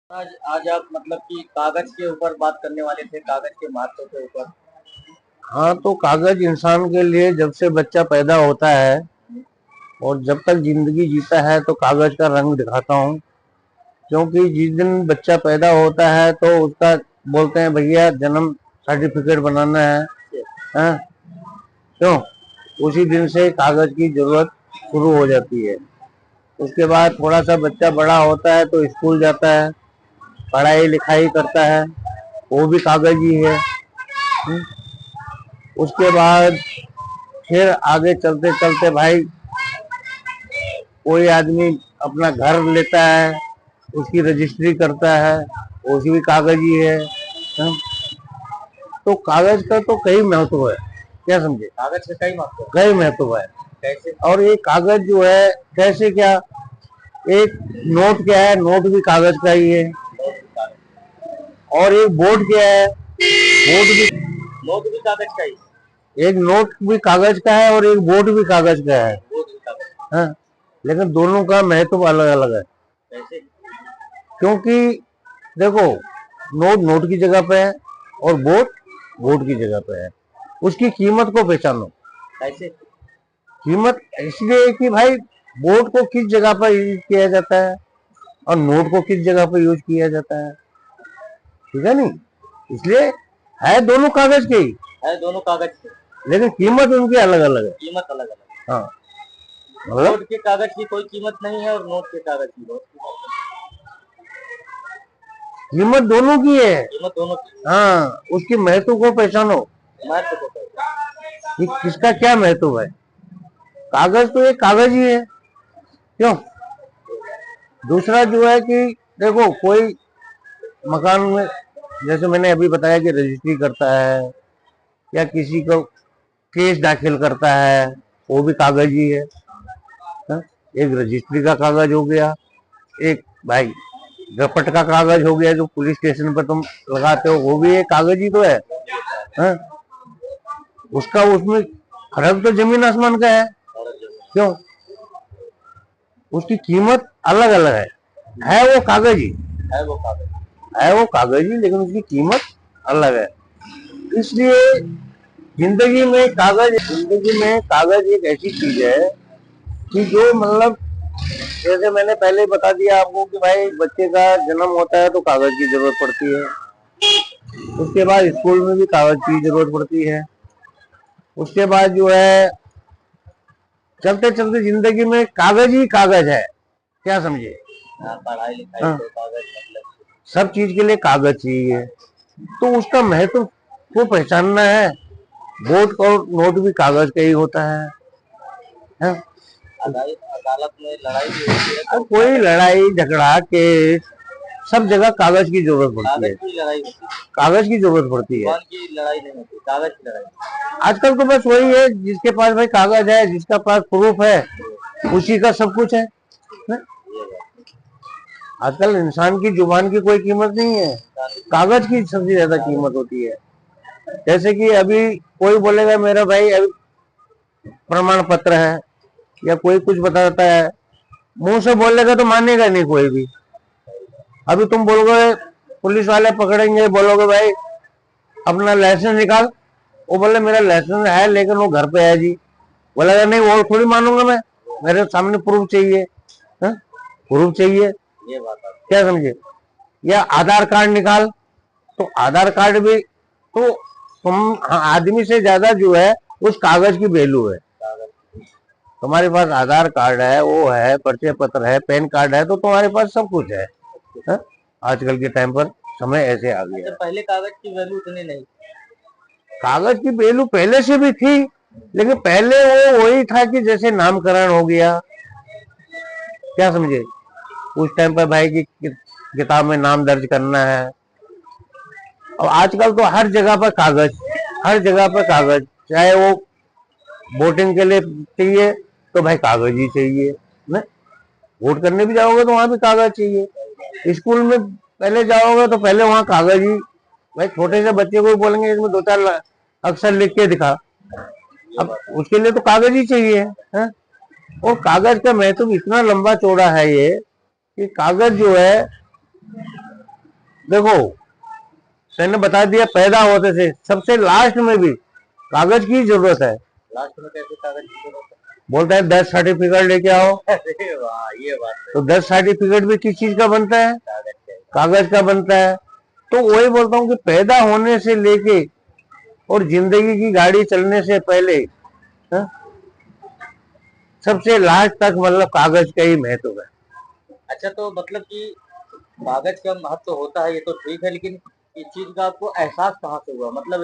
आज आज आप मतलब कि कागज के ऊपर बात करने वाले थे, कागज के महत्व के ऊपर। हाँ, तो कागज इंसान के लिए जब से बच्चा पैदा होता है और जब तक जिंदगी जीता है तो कागज का रंग दिखाता हूँ। क्योंकि जिस दिन बच्चा पैदा होता है तो उसका बोलते हैं भैया जन्म सर्टिफिकेट बनाना है, हाँ? क्यों? उसी दिन से कागज की जरूरत शुरू हो जाती है। उसके बाद थोड़ा सा बच्चा बड़ा होता है तो स्कूल जाता है, पढ़ाई लिखाई करता है, वो भी कागज ही है। हम्म? उसके बाद फिर आगे चलते चलते भाई कोई आदमी अपना घर लेता है, उसकी रजिस्ट्री करता है, वो भी कागज ही है। हाँ? तो कागज का तो कई महत्व है, क्या समझे? कागज का कई महत्व है। कई महत्व है। कैसे? और ये कागज जो है कैसे क्या, एक नोट क्या है, नोट भी कागज का ही है। और एक बोर्ड क्या है, बोर्ड भी, नोट भी कागज का ही। एक नोट भी कागज का है और एक बोर्ड भी कागज का है। बोर्ड भी कागज। हाँ? लेकिन दोनों का महत्व अलग अलग है। कैसे? क्योंकि देखो, नोट नोट की जगह पे है और बोर्ड बोर्ड की जगह पे है। उसकी कीमत को पहचानो। कैसे? कीमत इसलिए कि भाई बोर्ड को किस जगह पर यूज किया जाता है और नोट को किस जगह पर यूज किया जाता है, ठीक है नहीं? इसलिए है दोनों कागज के ही, है दोनों कागज के, लेकिन कीमत उनकी अलग अलग है। कीमत अलग अलग। हाँ, मतलब बोर्ड के कागज की कोई कीमत नहीं है और नोट के कागज की बहुत कीमत दोनों की है। कीमत दोनों की। हाँ, उसकी महत्व को पहचानो महत्व को पहचानो। कि किसका क्या महत्व है। कागज तो एक कागज ही है, क्यों? दूसरा जो है कि देखो, कोई मकान में जैसे मैंने अभी बताया कि रजिस्ट्री करता है या किसी को केस दाखिल करता है, वो भी कागज ही है। हा? एक रजिस्ट्री का कागज हो गया, एक भाई रपट का कागज हो गया जो पुलिस स्टेशन पर तुम लगाते हो, वो भी एक कागज ही तो है। हा? उसका उसमें फर्क तो जमीन आसमान का है, क्यों? उसकी कीमत अलग अलग है वो कागज ही है वो कागज। है वो कागज ही, लेकिन उसकी कीमत अलग है। इसलिए जिंदगी में कागज एक ऐसी चीज है कि जो मतलब जैसे मैंने पहले बता दिया आपको कि भाई बच्चे का जन्म होता है तो कागज की जरूरत पड़ती है। उसके बाद स्कूल में भी कागज की जरूरत पड़ती है। उसके बाद जो है चलते चलते जिंदगी में कागज ही कागज है, क्या समझे? पढ़ाई लिखाई हाँ, तो कागज मतलब सब चीज के लिए कागज चाहिए। तो उसका महत्व को पहचानना है। बोर्ड और नोट भी कागज का ही होता है। हाँ? अदालत में लड़ाई भी होती है तो कोई लड़ाई झगड़ा के सब जगह कागज की जरूरत पड़ती है। कागज की लड़ाई होती है। कागज की जरूरत पड़ती है। जुबान की लड़ाई नहीं होती, कागज की लड़ाई। आजकल तो बस वही है, जिसके पास भाई कागज है, जिसका पास प्रूफ है, उसी का सब कुछ है ना? आजकल इंसान की जुबान की कोई कीमत नहीं है, कागज की सबसे ज्यादा कीमत होती है। जैसे कि अभी कोई बोलेगा मेरा भाई अभी प्रमाण पत्र है या कोई कुछ बताता है, मुंह से बोलेगा तो मानेगा नहीं कोई भी। अभी तुम बोलोगे, पुलिस वाले पकड़ेंगे, बोलोगे भाई अपना लाइसेंस निकाल, वो बोले मेरा लाइसेंस है लेकिन वो घर पे है जी, बोलेगा नहीं वो थोड़ी मानूंगा मैं, मेरे सामने प्रूफ चाहिए। प्रूफ चाहिए, ये बात है। क्या समझे? या आधार कार्ड निकाल, तो आधार कार्ड भी तो तुम आदमी से ज्यादा जो है उस कागज की वैल्यू है। तुम्हारे पास आधार कार्ड है, वो है, परिचय पत्र है, पैन कार्ड है, तो तुम्हारे पास सब कुछ है। हा? आजकल के टाइम पर समय ऐसे आ गया। पहले कागज की वैल्यू उतनी नहीं। कागज की वैल्यू पहले से भी थी, लेकिन पहले वो वही था कि जैसे नामकरण हो गया, क्या समझे? उस टाइम पर भाई की किताब में नाम दर्ज करना है। और आजकल तो हर जगह पर कागज, हर जगह पर कागज, चाहे वो वोटिंग के लिए चाहिए तो भाई कागज ही चाहिए ना? वोट करने भी जाओगे तो वहां भी कागज चाहिए। स्कूल में पहले जाओगे तो पहले वहां कागज ही, भाई छोटे से बच्चे को बोलेंगे इसमें दो चार अक्षर लिख के दिखा, अब उसके लिए तो कागज ही चाहिए है? और कागज का महत्व इतना लंबा चौड़ा है ये कि कागज जो है देखो मैंने बता दिया, पैदा होते से सबसे लास्ट में भी कागज की जरूरत है। लास्ट में कैसे कागज की जरूरत है? बोलता है 10 सर्टिफिकेट लेके आओ। अरे वाह, ये बात है। तो 10 सर्टिफिकेट भी किस चीज का बनता है? कागज का। कागज का बनता है। तो वही बोलता हूँ कि पैदा होने से लेके और जिंदगी की गाड़ी चलने से पहले हा? सबसे लास्ट तक मतलब कागज का ही महत्व है। अच्छा, तो मतलब कि कागज का महत्व होता है, ये तो ठीक है, लेकिन इस चीज का आपको एहसास कहाँ से हुआ? मतलब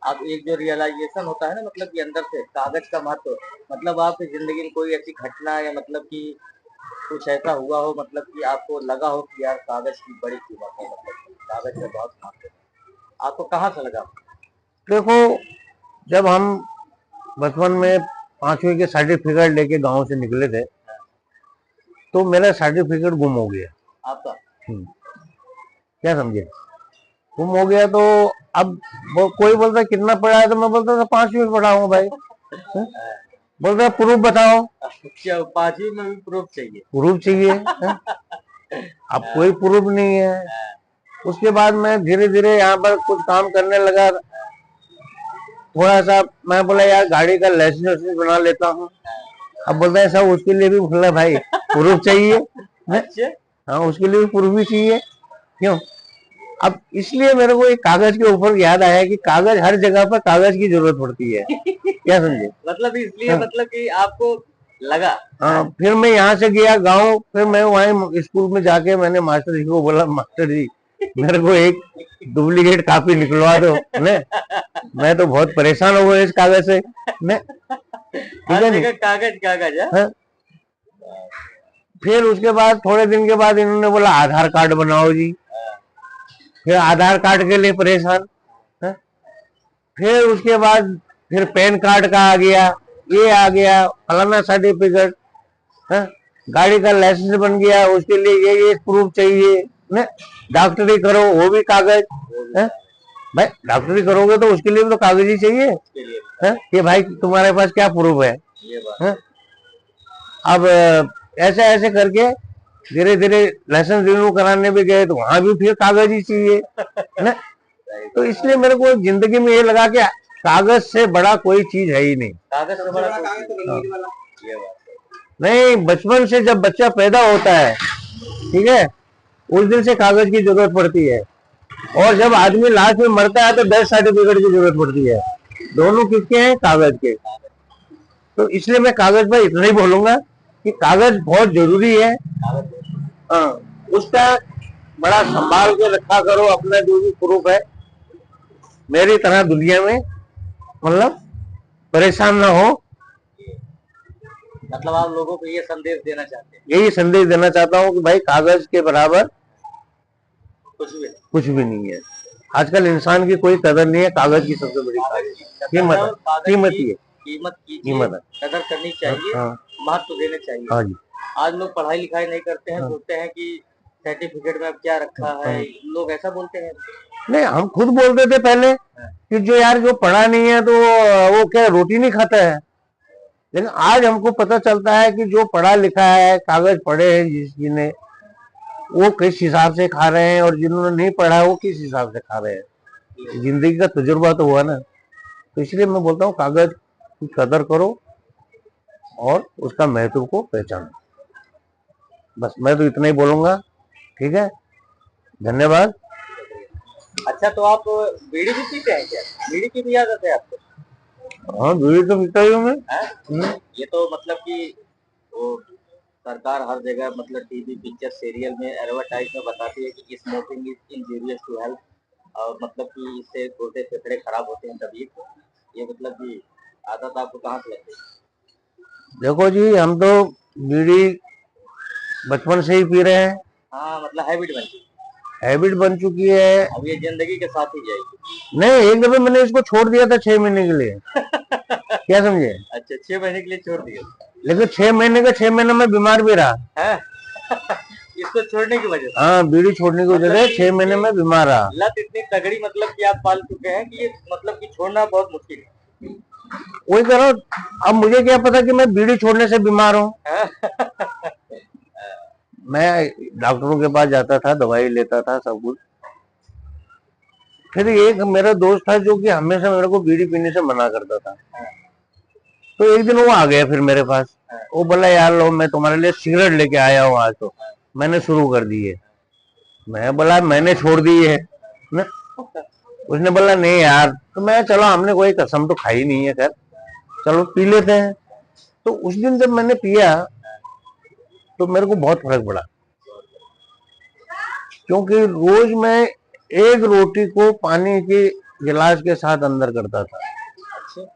आप एक जो रियलाइजेशन होता है ना, मतलब कि अंदर से कागज का महत्व, मतलब आपकी जिंदगी में कोई ऐसी घटना या मतलब कि कुछ ऐसा हुआ हो, मतलब कि आपको लगा हो कि यार कागज की बड़ी कीमत है, मतलब कि कागज का बहुत महत्व है, आपको कहाँ से लगा? देखो जब हम बचपन में 5वीं के सर्टिफिकेट लेके गांव से निकले थे तो मेरा सर्टिफिकेट गुम हो गया। आपका? क्या समझे? गुम हो गया तो अब वो कोई बोलता कितना पढ़ा है, तो मैं बोलता था 5वीं में पढ़ा हूँ भाई। बोलता प्रूफ बताओ। अच्छा, 5वीं में भी प्रूफ चाहिए? प्रूफ चाहिए है? अब कोई प्रूफ नहीं है। उसके बाद मैं धीरे धीरे यहाँ पर कुछ काम करने लगा, थोड़ा सा मैं बोला यार गाड़ी का लाइसेंस बना लेता हूँ। अब बोलता है सब उसके लिए भी बोला भाई प्रूफ चाहिए। अच्छा, हाँ उसके लिए भी प्रूफ भी चाहिए। क्यों? अब इसलिए मेरे को एक कागज के ऊपर याद आया कि कागज हर जगह पर कागज की जरूरत पड़ती है। क्या समझे? मतलब इसलिए हाँ। मतलब कि आपको लगा? हाँ, फिर मैं यहाँ से गया गांव, फिर मैं वहीं स्कूल में जाके मैंने मास्टर जी को बोला मास्टर जी मेरे को एक डुप्लीकेट कॉपी निकलवा दो ने, मैं तो बहुत परेशान हो गया इस कागज से ने। ठीक है नहीं? कागज कागज है। हाँ? फिर उसके बाद थोड़े दिन के बाद इन्होंने बोला आधार कार्ड बनाओ जी। फिर आधार कार्ड के लिए परेशान है? फिर उसके बाद फिर पैन कार्ड का आ गया, ये आ गया, फलाना सर्टिफिकेट है, गाड़ी का लाइसेंस बन गया, उसके लिए ये प्रूफ चाहिए ने। डॉक्टरी करो वो भी कागज है भाई। डॉक्टरी करोगे तो उसके लिए भी तो कागज ही चाहिए है कि भाई तुम्हारे पास क्या प्रूफ है? अब ऐसे ऐसे करके धीरे धीरे लाइसेंस रिन्यू कराने भी गए तो वहां भी फिर कागज ही चाहिए ना। तो इसलिए मेरे को जिंदगी में ये लगा कि कागज से बड़ा कोई चीज है ही नहीं। कागज से बड़ा कागज तो नहीं वाला। ये बात नहीं, बचपन से जब बच्चा पैदा होता है, ठीक है, उस दिन से कागज की जरूरत पड़ती है, और जब आदमी लास्ट में मरता है तो डेथ सर्टिफिकेट की जरूरत पड़ती है। दोनों किसके हैं? कागज के। तो इसलिए मैं कागज पर इतना ही बोलूंगा कि कागज बहुत जरूरी है। हाँ, उसका बड़ा संभाल के रखा करो, अपना जो भी प्रूफ है, मेरी तरह दुनिया में मतलब परेशान ना हो। मतलब आप लोगों को ये संदेश देना चाहते हैं? यही संदेश देना चाहता हूँ कि भाई कागज के बराबर कुछ भी नहीं है। आजकल इंसान की कोई कदर नहीं है, कागज की सबसे बड़ी कीमत है। कीमत ही है, कीमत है, कदर करनी चाहिए। हाँ, महत्व देना चाहिए। हाँ जी। आज लोग पढ़ाई लिखाई नहीं करते हैं, सोचते हैं कि सर्टिफिकेट में अब क्या रखा है, लोग ऐसा बोलते हैं। नहीं, हम खुद बोलते थे पहले कि जो यार जो पढ़ा नहीं है तो वो क्या रोटी नहीं खाता है। लेकिन आज हमको पता चलता है कि जो पढ़ा लिखा है, कागज पढ़े हैं जिन्हें, वो किस हिसाब से खा रहे हैं, और जिन्होंने नहीं पढ़ा है वो किस हिसाब से खा रहे हैं। जिंदगी का तजुर्बा तो हुआ ना। तो इसलिए मैं बोलता हूँ कागज की कदर करो और उसका महत्व को पहचानो। बस मैं तो इतना ही बोलूंगा। ठीक है, धन्यवाद। अच्छा, तो आप बीड़ी भी पीते हैं क्या? बीड़ी की भी आदत है आपको? हाँ, बीड़ी तो पीता ही हूँ मैं। ये तो मतलब कि वो सरकार हर जगह मतलब टीवी, पिक्चर, सीरियल में एडवर्टाइज में बताती है कि smoking is injurious to health, और मतलब कि इससे गुर्दे फेफड़े खराब होते हैं तबीयत। ये मतलब कि आदत आपको कहाँ से लगती है? देखो जी, हम तो बीड़ी बचपन से ही पी रहे हैं। हाँ, मतलब हैबिट बन चुकी है। अब ये जिंदगी के साथ ही जाएगी। नहीं, एक दफे मैंने इसको छोड़ दिया था 6 महीने के लिए। क्या समझे? अच्छा, 6 महीने के लिए छोड़ दिया? लेकिन 6 महीने के 6 महीने में बीमार भी रहा है? इसको छोड़ने की वजह से? हाँ, बीड़ी छोड़ने की वजह से 6 महीने में बीमार रहा। लत इतनी तगड़ी मतलब कि आप पाल चुके हैं कि ये मतलब कि छोड़ना बहुत मुश्किल है। वही करो। अब मुझे क्या पता कि मैं बीड़ी छोड़ने से बीमार हूँ। मैं डॉक्टरों के पास जाता था, दवाई लेता था, सब कुछ। फिर एक मेरा दोस्त था जो कि हमेशा मेरे को बीड़ी पीने से मना करता था। तो एक दिन वो आ गया फिर मेरे पास, वो बोला यार लो मैं तुम्हारे लिए सिगरेट लेके आया हूँ आज, तो मैंने शुरू कर दी है। मैं बोला मैंने छोड़ दी है ना। उसने बोला नहीं यार, तो मैं चलो हमने कोई कसम तो खाई नहीं है, खैर चलो पी लेते हैं। तो उस दिन जब मैंने पिया तो मेरे को बहुत फर्क पड़ा, क्योंकि रोज मैं एक रोटी को पानी के गिलास के साथ अंदर करता था।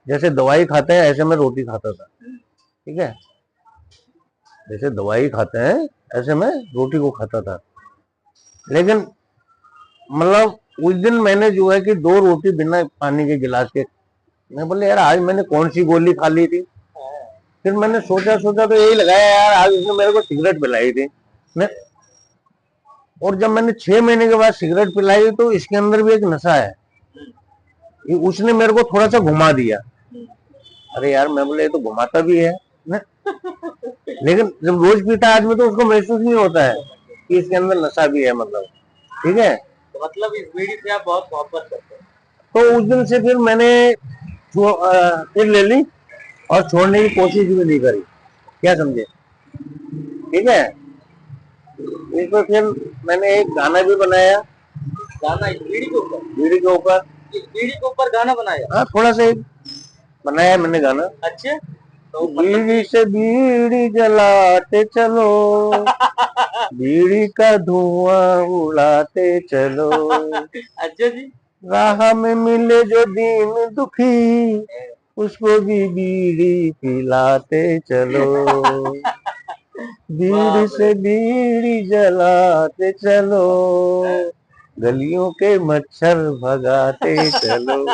जैसे दवाई खाते हैं ऐसे मैं रोटी खाता था, ठीक है, जैसे दवाई खाते हैं ऐसे मैं रोटी को खाता था। लेकिन मतलब उस दिन मैंने जो है कि 2 रोटी बिना पानी के गिलास के, मैं बोले यार आज मैंने कौन सी गोली खा ली थी। फिर मैंने सोचा सोचा तो यही लगाया यार आज उसने मेरे को सिगरेट पिलाई थी ने? और जब मैंने 6 महीने के बाद सिगरेट पिलाई तो इसके अंदर भी एक नशा है, उसने मेरे को थोड़ा सा घुमा दिया। अरे यार मैं बोले ये तो घुमाता भी है ने? लेकिन जब रोज पीता आदमी तो उसको महसूस नहीं होता है कि इसके अंदर नशा भी है, मतलब ठीक है। तो मतलब इस बीड़ी से आप बहुत मोहब्बत करते हैं। तो उस दिन से फिर मैंने फिर ले ली और छोड़ने की कोशिश भी नहीं करी, क्या समझे, ठीक है। इस पर फिर मैंने एक गाना भी बनाया, गाना इस बीड़ी के ऊपर? बीड़ी के ऊपर। इस बीड़ी के ऊपर गाना बनाया? हाँ थोड़ा सा एक बनाया मैंने गाना। अच्छे, तो मतलब बीड़ी से बीड़ी जलाते चलो, बीड़ी का धुआं उड़ाते चलो, अच्छा जी। राह में मिले जो दीन दुखी उसको भी बीड़ी पिलाते चलो, बीड़ी से बीड़ी जलाते चलो, गलियों के मच्छर भगाते चलो,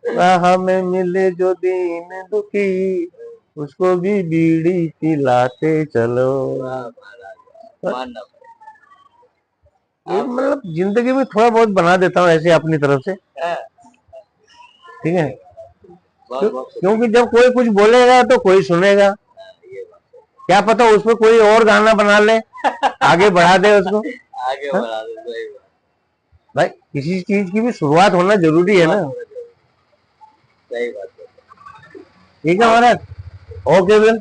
राह में मिले जो दीन दुखी उसको भी बीड़ी पिलाते चलो। मानना ये मतलब जिंदगी में थोड़ा बहुत बना देता हूँ ऐसे अपनी तरफ से, है। ठीक है। बहुत बहुत क्योंकि जब कोई कुछ बोलेगा तो कोई सुनेगा, ये बात है। क्या पता उस पर कोई और गाना बना ले, आगे बढ़ा दे उसको। आगे हाँ? बढ़ा दो, सही बात। भाई किसी चीज की भी शुरुआत होना जरूरी है ना। सही बात है। ठीक है महाराज, ओके फिर।